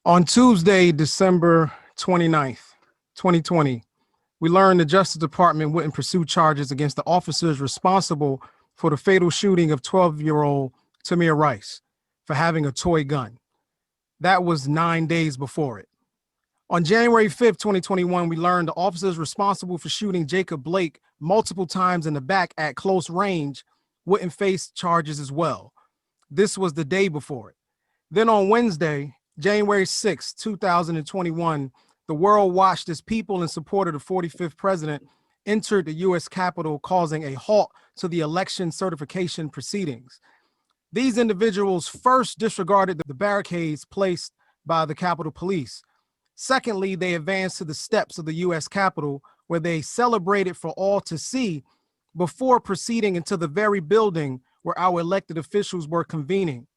On Tuesday, December 29th, 2020, we learned the Justice Department wouldn't pursue charges against the officers responsible for the fatal shooting of 12-year-old Tamir Rice for having a toy gun. That was 9 days before it. On January 5th, 2021, we learned the officers responsible for shooting Jacob Blake multiple times in the back at close range wouldn't face charges as well. This was the day before it. Then on Wednesday, January 6, 2021, the world watched as people in support of the 45th president entered the U.S. Capitol, causing a halt to the election certification proceedings. These individuals first disregarded the barricades placed by the Capitol Police. Secondly, they advanced to the steps of the U.S. Capitol, where they celebrated for all to see before proceeding into the very building where our elected officials were convening.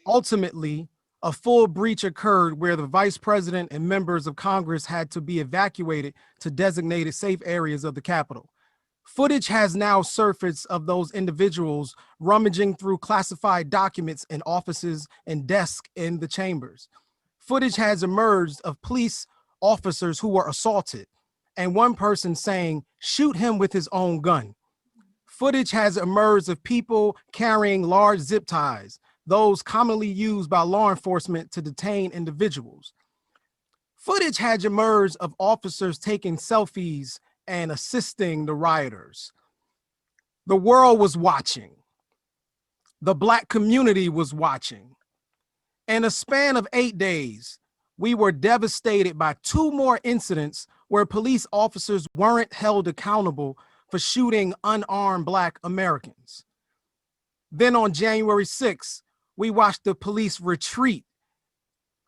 Ultimately, a full breach occurred where the vice president and members of Congress had to be evacuated to designated safe areas of the Capitol. Footage has now surfaced of those individuals rummaging through classified documents in offices and desks in the chambers. Footage has emerged of police officers who were assaulted, and one person saying, "Shoot him with his own gun." Footage has emerged of people carrying large zip ties, those commonly used by law enforcement to detain individuals. Footage had emerged of officers taking selfies and assisting the rioters. The world was watching. The Black community was watching. In a span of 8 days, we were devastated by 2 more incidents where police officers weren't held accountable for shooting unarmed Black Americans. Then on January 6th, we watched the police retreat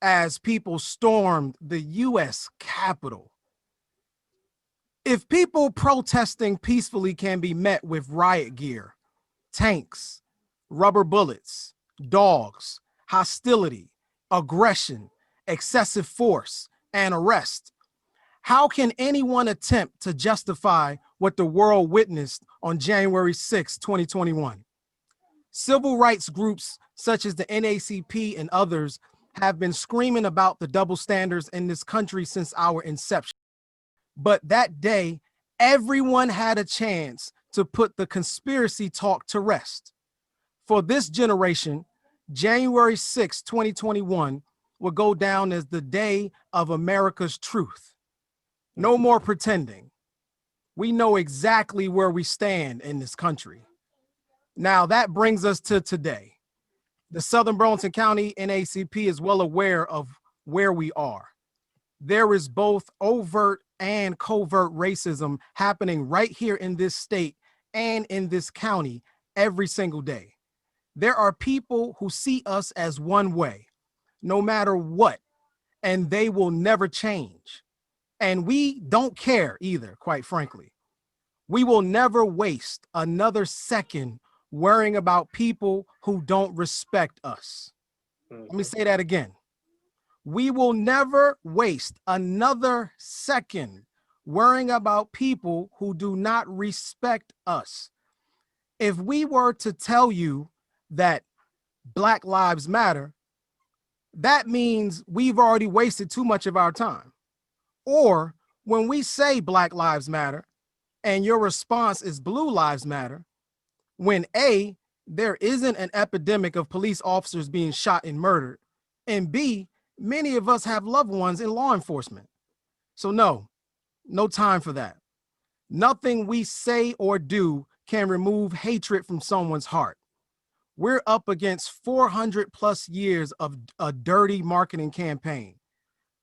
as people stormed the U.S. Capitol. If people protesting peacefully can be met with riot gear, tanks, rubber bullets, dogs, hostility, aggression, excessive force, and arrest, how can anyone attempt to justify what the world witnessed on January 6, 2021? Civil rights groups such as the NAACP and others have been screaming about the double standards in this country since our inception. But that day, everyone had a chance to put the conspiracy talk to rest. For this generation, January 6, 2021 will go down as the day of America's truth. No more pretending. We know exactly where we stand in this country. Now that brings us to today. The Southern Burlington County NAACP is well aware of where we are. There is both overt and covert racism happening right here in this state and in this county every single day. There are people who see us as one way, no matter what, and they will never change. And we don't care either, quite frankly. We will never waste another second worrying about people who don't respect us. Let me say that again. We will never waste another second worrying about people who do not respect us. If we were to tell you that Black Lives Matter, that means we've already wasted too much of our time. Or when we say Black Lives Matter and your response is Blue Lives Matter, when A, there isn't an epidemic of police officers being shot and murdered, and B, many of us have loved ones in law enforcement. So no time for that. Nothing we say or do can remove hatred from someone's heart. We're up against 400 plus years of a dirty marketing campaign,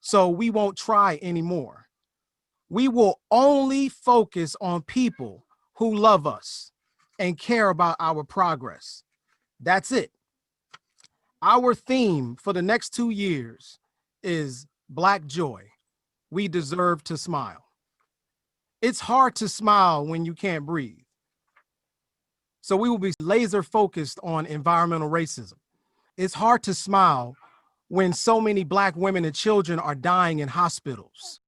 so we won't try anymore. We will only focus on people who love us and care about our progress. That's it. Our theme for the next 2 years is Black Joy. We deserve to smile. It's hard to smile when you can't breathe. So we will be laser focused on environmental racism. It's hard to smile when so many Black women and children are dying in hospitals.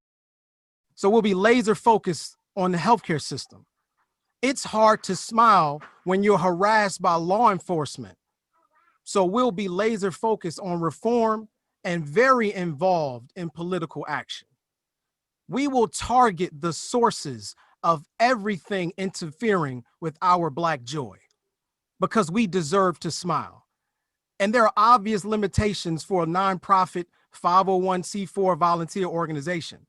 So we'll be laser focused on the healthcare system. It's hard to smile when you're harassed by law enforcement. So we'll be laser focused on reform and very involved in political action. We will target the sources of everything interfering with our Black joy because we deserve to smile. And there are obvious limitations for a nonprofit 501c4 volunteer organization.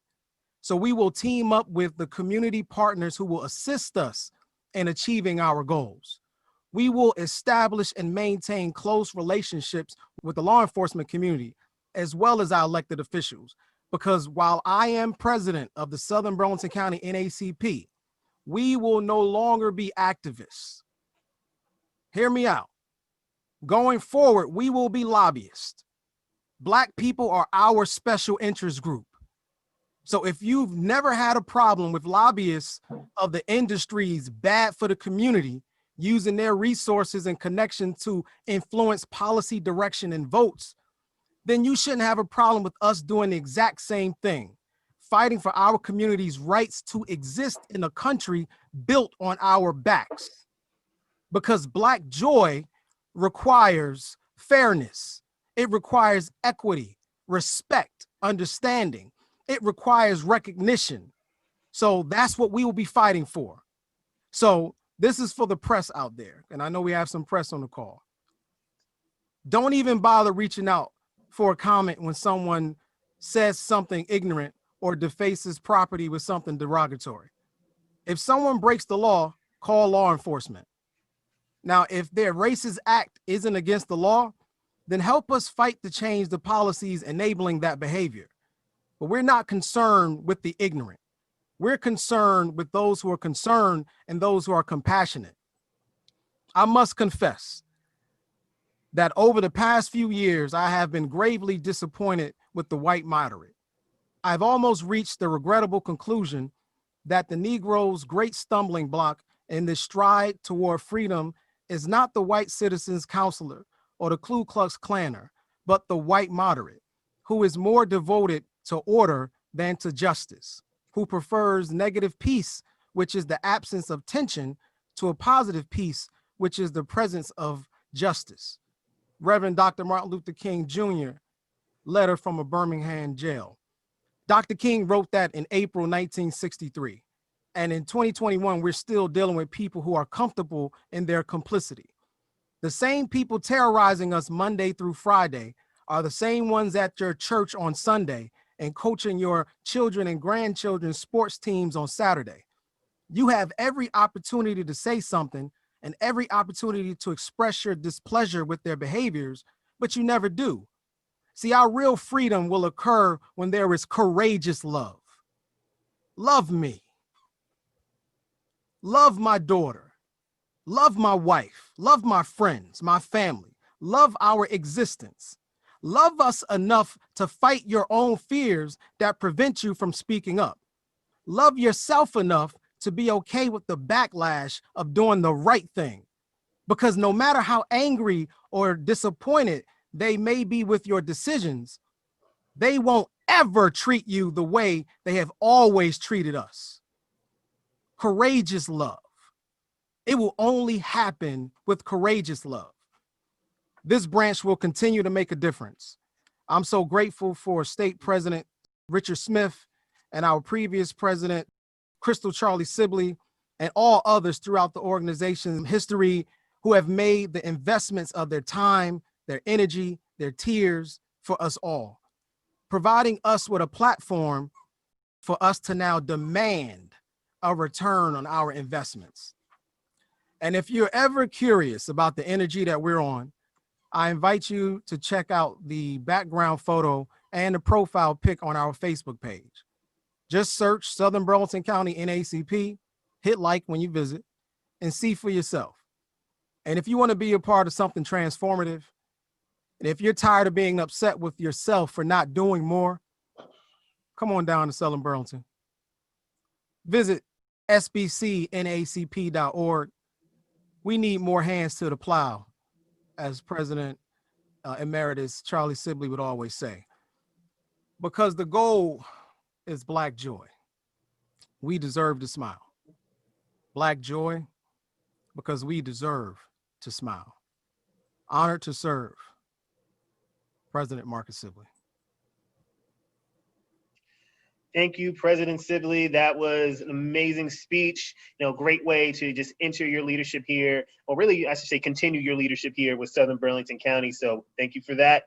So we will team up with the community partners who will assist us in achieving our goals. We will establish and maintain close relationships with the law enforcement community, as well as our elected officials. Because while I am president of the Southern Burlington County NAACP, we will no longer be activists. Hear me out. Going forward, we will be lobbyists. Black people are our special interest group. So if you've never had a problem with lobbyists of the industries bad for the community, using their resources and connection to influence policy direction and votes, then you shouldn't have a problem with us doing the exact same thing, fighting for our community's rights to exist in a country built on our backs. Because Black joy requires fairness. It requires equity, respect, understanding. It requires recognition. So that's what we will be fighting for. So this is for the press out there. And I know we have some press on the call. Don't even bother reaching out for a comment when someone says something ignorant or defaces property with something derogatory. If someone breaks the law, call law enforcement. Now, if their racist act isn't against the law, then help us fight to change the policies enabling that behavior. But we're not concerned with the ignorant. We're concerned with those who are concerned and those who are compassionate. I must confess that over the past few years, I have been gravely disappointed with the white moderate. I've almost reached the regrettable conclusion that the Negro's great stumbling block in this stride toward freedom is not the white citizen's counselor or the Ku Klux Klaner, but the white moderate, who is more devoted to order than to justice, who prefers negative peace, which is the absence of tension, to a positive peace, which is the presence of justice. Reverend Dr. Martin Luther King Jr., letter from a Birmingham jail. Dr. King wrote that in April 1963. And in 2021, we're still dealing with people who are comfortable in their complicity. The same people terrorizing us Monday through Friday are the same ones at your church on Sunday and coaching your children and grandchildren's sports teams on Saturday. You have every opportunity to say something and every opportunity to express your displeasure with their behaviors, but you never do. See, our real freedom will occur when there is courageous love. Love me. Love my daughter. Love my wife. Love my friends, my family. Love our existence. Love us enough to fight your own fears that prevent you from speaking up. Love yourself enough to be okay with the backlash of doing the right thing. Because no matter how angry or disappointed they may be with your decisions, they won't ever treat you the way they have always treated us. Courageous love. It will only happen with courageous love. This branch will continue to make a difference. I'm so grateful for State President Richard Smith and our previous president, Crystal Charlie Sibley, and all others throughout the organization's history who have made the investments of their time, their energy, their tears for us all, providing us with a platform for us to now demand a return on our investments. And if you're ever curious about the energy that we're on, I invite you to check out the background photo and the profile pic on our Facebook page. Just search Southern Burlington County NAACP, hit like when you visit, and see for yourself. And if you want to be a part of something transformative, and if you're tired of being upset with yourself for not doing more, come on down to Southern Burlington. Visit SBC-NAACP.org. We need more hands to the plow, as President Emeritus Charlie Sibley would always say, because the goal is Black joy. We deserve to smile. Black joy, because we deserve to smile. Honored to serve, President Marcus Sibley. Thank you, President Sibley. That was an amazing speech. Great way to just enter your leadership here, or really, I should say, continue your leadership here with Southern Burlington County. So thank you for that.